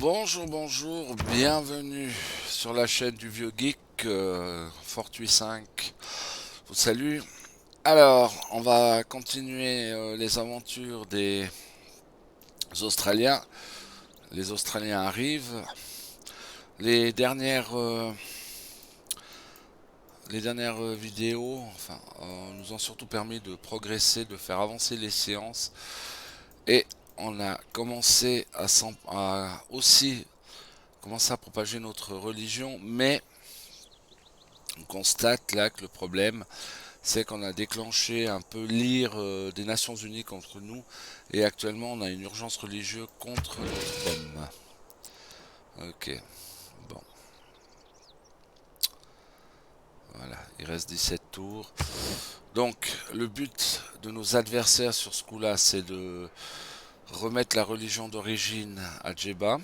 Bonjour, bonjour, bienvenue sur la chaîne du Vieux Geek, Fortuit5 vous salue. Alors, on va continuer les aventures des Australiens. Les Australiens arrivent. Les dernières, euh, les dernières vidéos nous ont surtout permis de progresser, de faire avancer les séances. Et on a commencé à aussi commencer à propager notre religion, mais on constate là que le problème, c'est qu'on a déclenché un peu l'ire des Nations Unies contre nous, et actuellement on a une urgence religieuse contre notre thème. Ok, bon, voilà, il reste 17 tours. Donc, le but de nos adversaires sur ce coup-là, c'est de remettre la religion d'origine à Djebba,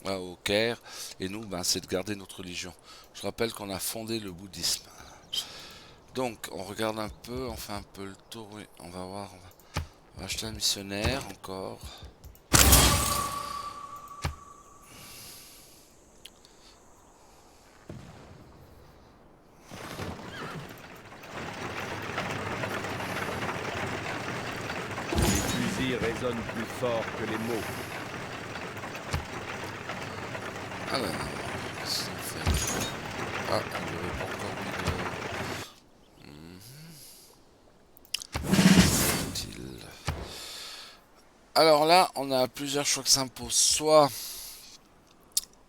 au Caire, et nous, ben, c'est de garder notre religion. Je rappelle qu'on a fondé le bouddhisme. Donc, on regarde un peu, on fait un peu le tour, oui, on va voir, on va acheter un missionnaire encore. Les fusils résonnent plus fort que les mots. Alors, qu'est-ce qu'on fait? Ah, il n'y avait pas encore mis de... Utile. Alors là, on a plusieurs choix qui s'imposent. Soit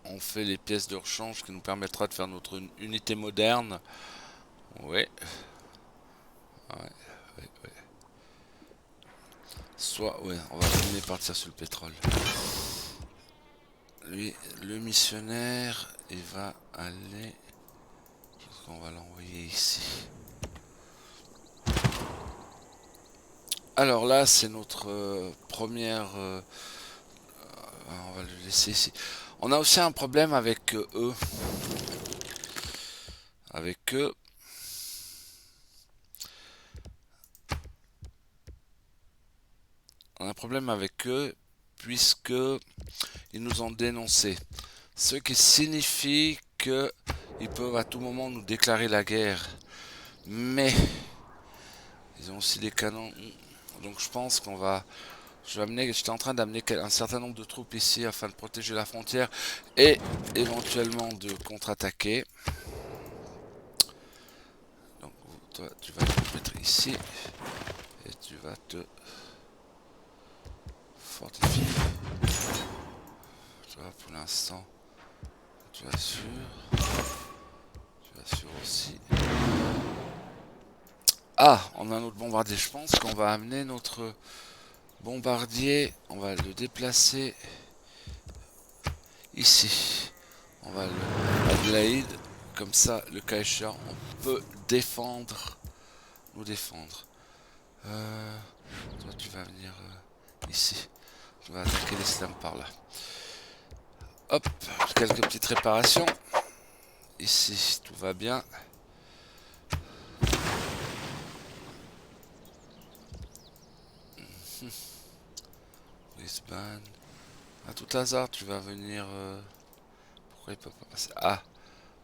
on fait les pièces de rechange qui nous permettra de faire notre unité moderne. Ouais, ouais, ouais, ouais. Soit, ouais, on va finir partir sur le pétrole. Lui, le missionnaire, il va aller... On va l'envoyer ici. Alors là, c'est notre première... on va le laisser ici. On a aussi un problème avec eux. Avec eux. On a un problème avec eux puisque ils nous ont dénoncé. Ce qui signifie que ils peuvent à tout moment nous déclarer la guerre. Mais ils ont aussi des canons. Donc je pense qu'on va... J'étais en train d'amener un certain nombre de troupes ici afin de protéger la frontière et éventuellement de contre-attaquer. Donc toi, tu vas te mettre ici et tu vas te fortifier. Tu vois, pour l'instant, tu assures. Tu assures aussi. Ah, on a un autre bombardier. Je pense qu'on va amener notre bombardier. On va le déplacer ici. On va le Adelaide. Comme ça, le cas échéant, on peut défendre. Nous défendre. Toi, tu vas venir ici. Tu vas attaquer les slams par là. Hop, quelques petites réparations. Ici, tout va bien. Brisbane. À tout hasard, tu vas venir... pourquoi il peut pas passer? Ah,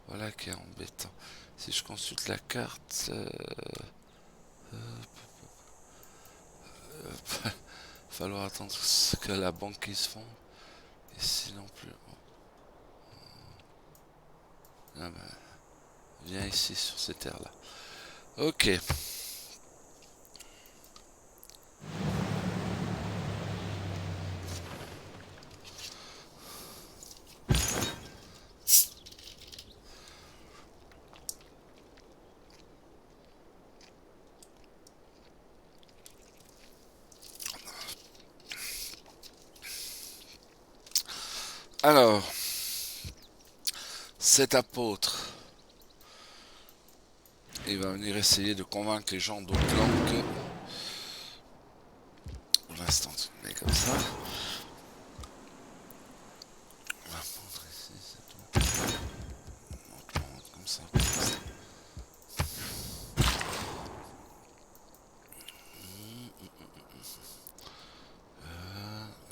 voilà qui est embêtant. Si je consulte la carte... falloir attendre ce que la banquise font. Ici non plus. Ah ben, viens ici sur ces terres-là. Ok. Alors, cet apôtre, il va venir essayer de convaincre les gens d'autres langues que... Pour l'instant, tu mets comme ça. On va prendre ici, c'est tout. On monte comme ça.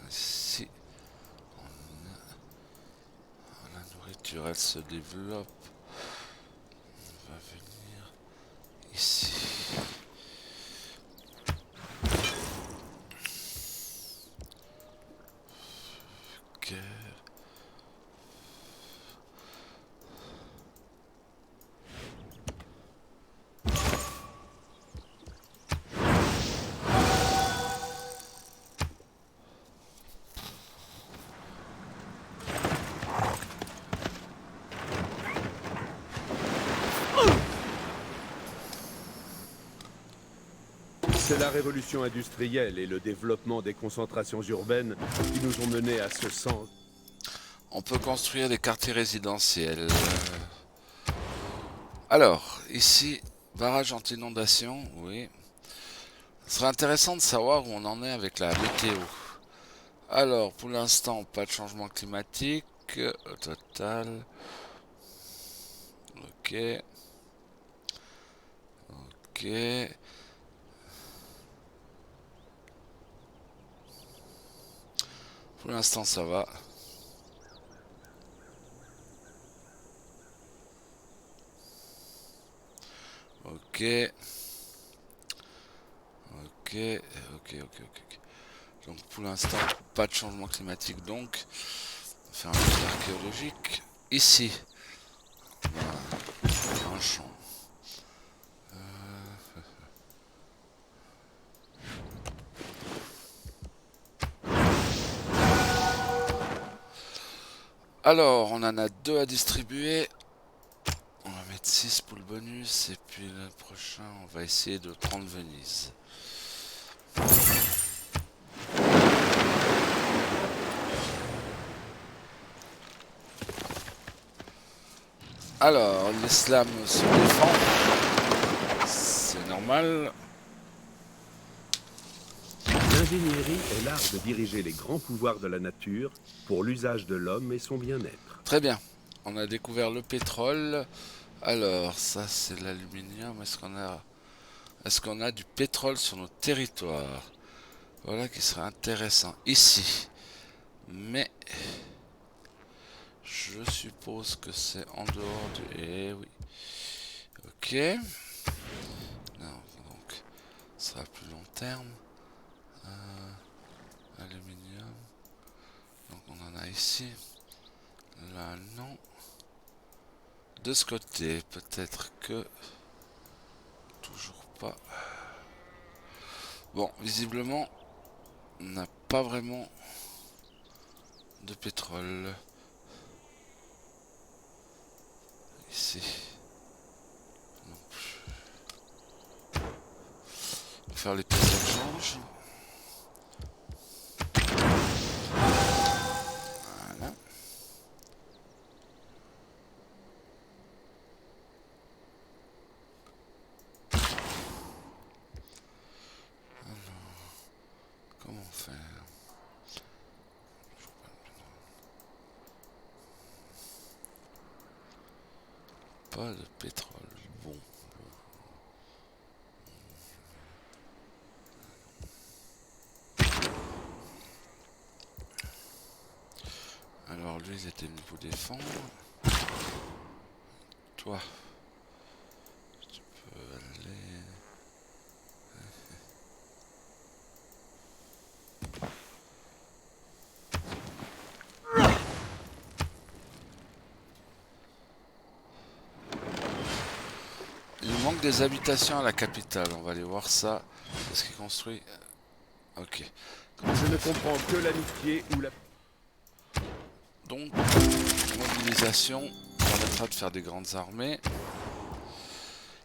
Ici. naturelle se développe. On va venir ici. Ok. C'est la révolution industrielle et le développement des concentrations urbaines qui nous ont menés à ce sens. On peut construire des quartiers résidentiels. Alors, ici, barrage anti-inondation, oui. Ce serait intéressant de savoir où on en est avec la météo. Alors, pour l'instant, pas de changement climatique. Au total. Ok. Ok. Pour l'instant, ça va. Ok. Ok. Ok. Ok. Donc, pour l'instant, pas de changement climatique. Donc, on va faire un petit archéologique. Ici, on a un champ. Alors, on en a 2 à distribuer. On va mettre 6 pour le bonus. Et puis le prochain, on va essayer de prendre Venise. Alors, l'islam se défend. C'est normal. L'ingénierie est l'art de diriger les grands pouvoirs de la nature pour l'usage de l'homme et son bien-être. Très bien. On a découvert le pétrole. Alors, ça c'est l'aluminium. Est-ce qu'on a du pétrole sur nos territoires? Voilà qui serait intéressant. Ici. Mais je suppose que c'est en dehors du... Eh oui. Ok. Non, donc, ça sera plus long terme. Aluminium. Donc on en a ici. Là, non. De ce côté, peut-être que... Toujours pas. Bon, visiblement, on n'a pas vraiment de pétrole. Ici. Non plus. On va faire les pièces de change. Voilà. Comment faire? Pas de pétrole. Bon. Alors lui, il était venu pour défendre. Toi, tu peux aller... Il nous manque des habitations à la capitale. On va aller voir ça. Qu'est-ce qu'il construit? Ok. Je ne comprends que l'amitié ou la... Donc, mobilisation permettra de faire des grandes armées.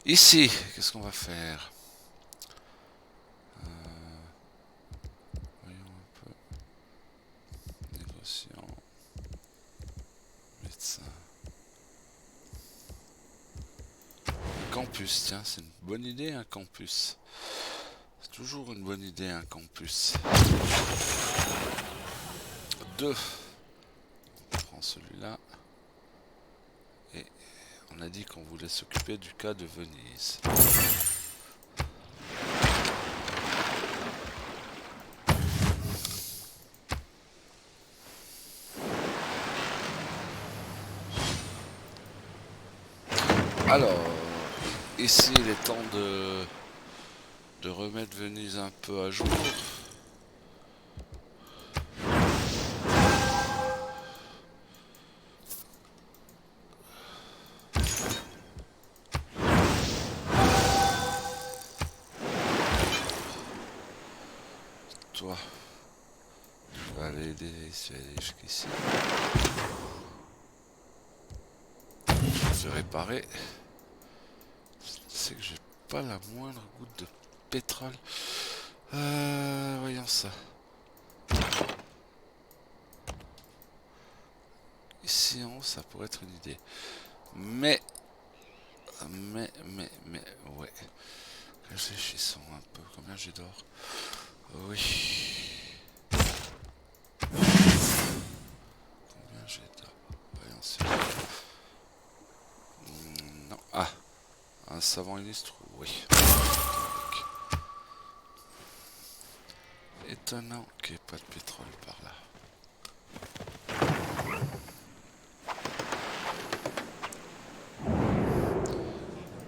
Ici, qu'est-ce qu'on va faire? Voyons un peu. Négociant. Médecin. Campus, tiens, c'est une bonne idée un campus. C'est toujours une bonne idée un campus. 2. On prend celui-là. Et on a dit qu'on voulait s'occuper du cas de Venise. Alors, ici il est temps de remettre Venise un peu à jour. Toi, je vais aller aider jusqu'ici. Je vais réparer. C'est que j'ai pas la moindre goutte de pétrole. Voyons ça. Ici en haut, ça pourrait être une idée. Mais, ouais. Réfléchissons un peu. Combien j'ai d'or? Oui. Combien j'ai d'or? Voyons si. Non. Ah. Un savant illustre? Oui. Étonnant qu'il n'y ait pas de pétrole par là.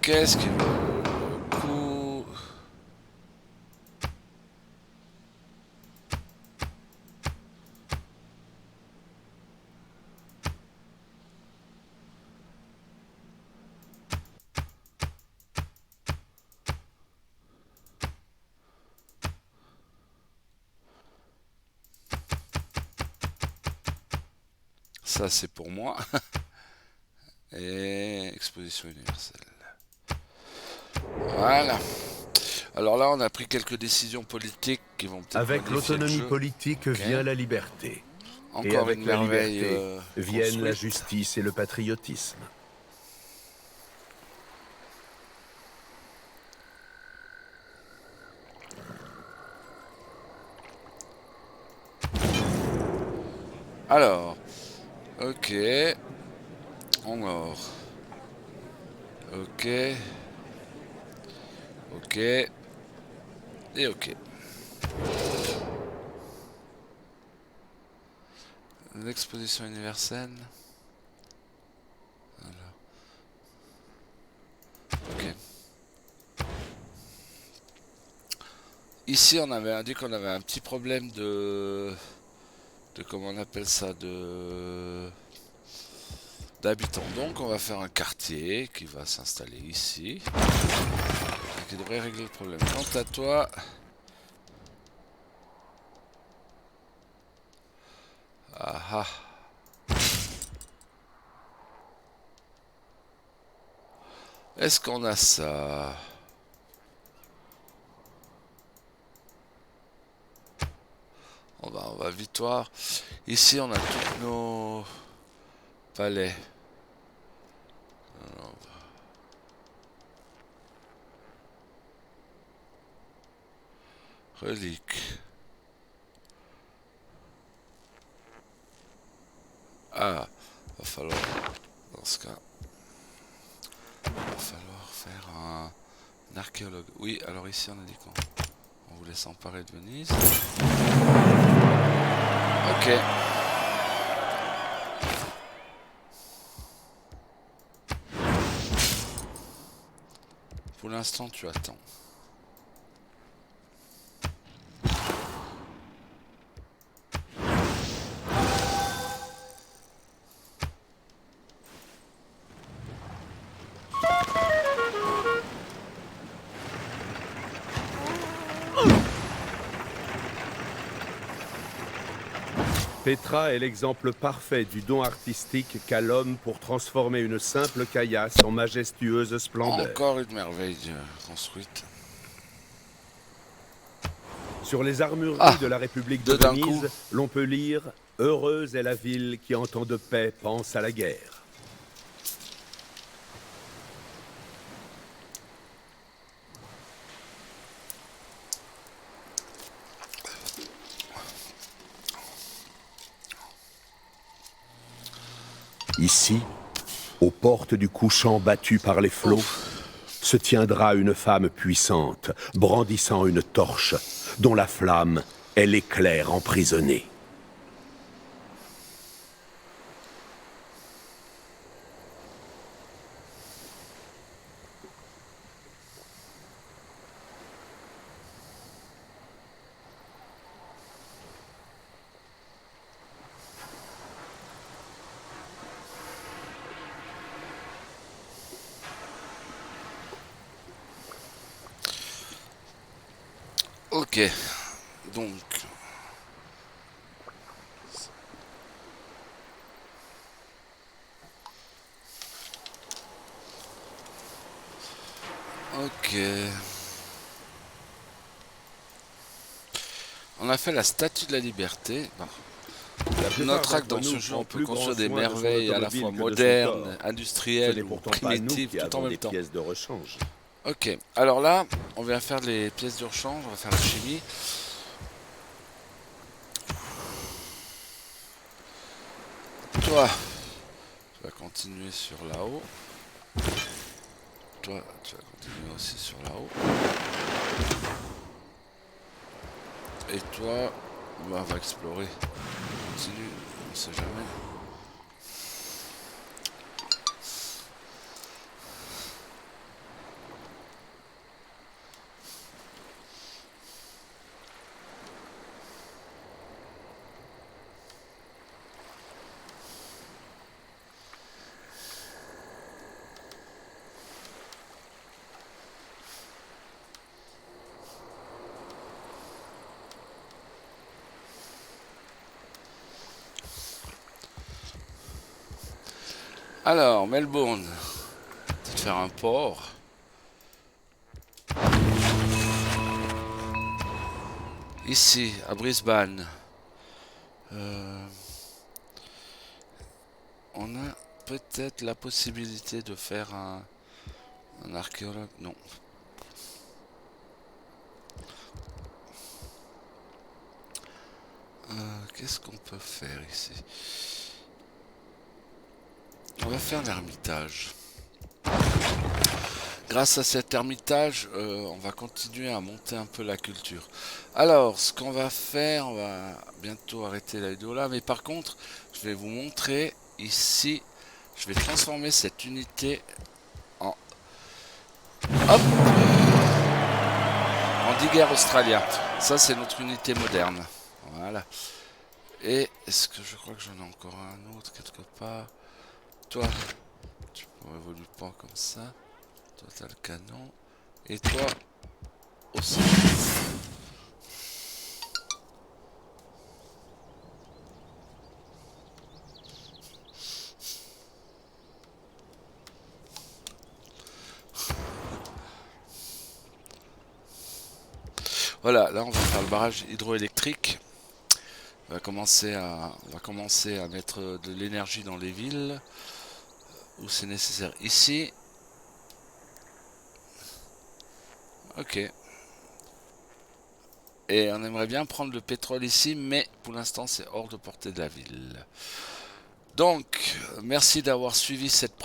Qu'est-ce qui vaut le coup? Ça c'est pour moi. Et exposition universelle. Voilà. Alors là, on a pris quelques décisions politiques qui vont peut-être Avec modifier le l'autonomie jeu. politique vient la liberté. Et Encore avec une la merveille liberté viennent la construite. justice et le patriotisme. Alors, ok. Alors, ok. Ok. Et ok. L'exposition universelle. Alors, ok. Ici, on avait dit qu'on avait un petit problème de comment on appelle ça, d'habitants. Donc, on va faire un quartier qui va s'installer ici, et qui devrait régler le problème. Quant à toi, ah ah. Est-ce qu'on a ça? On va vite voir. Ici, on a tous nos palais. Alors, reliques. Ah, va falloir, dans ce cas, va falloir faire un archéologue. Oui, alors ici, on a dit quoi? On voulait s'emparer de Venise. Ok. Pour l'instant, tu attends. Petra est l'exemple parfait du don artistique qu'a l'homme pour transformer une simple caillasse en majestueuse splendeur. Encore une merveille construite. Sur les armureries de la République de Deux d'un coup. Venise, l'on peut lire « Heureuse est la ville qui en temps de paix pense à la guerre ». Ici, aux portes du couchant battu par les flots, se tiendra une femme puissante, brandissant une torche, dont la flamme est l'éclair emprisonné. Ok, donc... Ok. On a fait la statue de la liberté. Bon. La plupart Notre acte d'entre dans ce nous jeu, prend on peut plus grand construire des soin de son merveilles à la fois automobile que de son modernes, corps. Ce industrielles n'est ou pourtant pas nous primitives qui tout en avons même des temps. pièces de rechange. Ok, alors là, on vient faire les pièces de rechange, on va faire la chimie. Toi, tu vas continuer sur là-haut. Toi, tu vas continuer aussi sur là-haut. Et toi, bah, on va explorer. Continue, on sait jamais. Alors, Melbourne, c'est de faire un port. Ici, à Brisbane, on a peut-être la possibilité de faire un archéologue. Non. Qu'est-ce qu'on peut faire ici? On va faire l'ermitage. Grâce à cet ermitage, on va continuer à monter un peu la culture. Alors, ce qu'on va faire, on va bientôt arrêter la vidéo là, mais par contre, je vais vous montrer ici, je vais transformer cette unité en, hop, en digger australien. Ça, c'est notre unité moderne. Voilà. Et est-ce que je crois que j'en ai encore un autre quelque part? Toi, tu évolues pas comme ça. Toi, t'as le canon. Et toi aussi. Voilà, là on va faire le barrage hydroélectrique. On va commencer à mettre de l'énergie dans les villes où c'est nécessaire. Ici, ok. Et on aimerait bien prendre le pétrole ici, mais pour l'instant c'est hors de portée de la ville. Donc, merci d'avoir suivi cette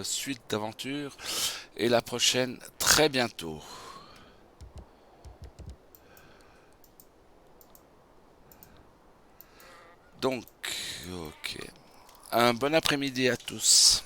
suite d'aventures. Et la prochaine, très bientôt. Donc, ok. Un bon après-midi à tous.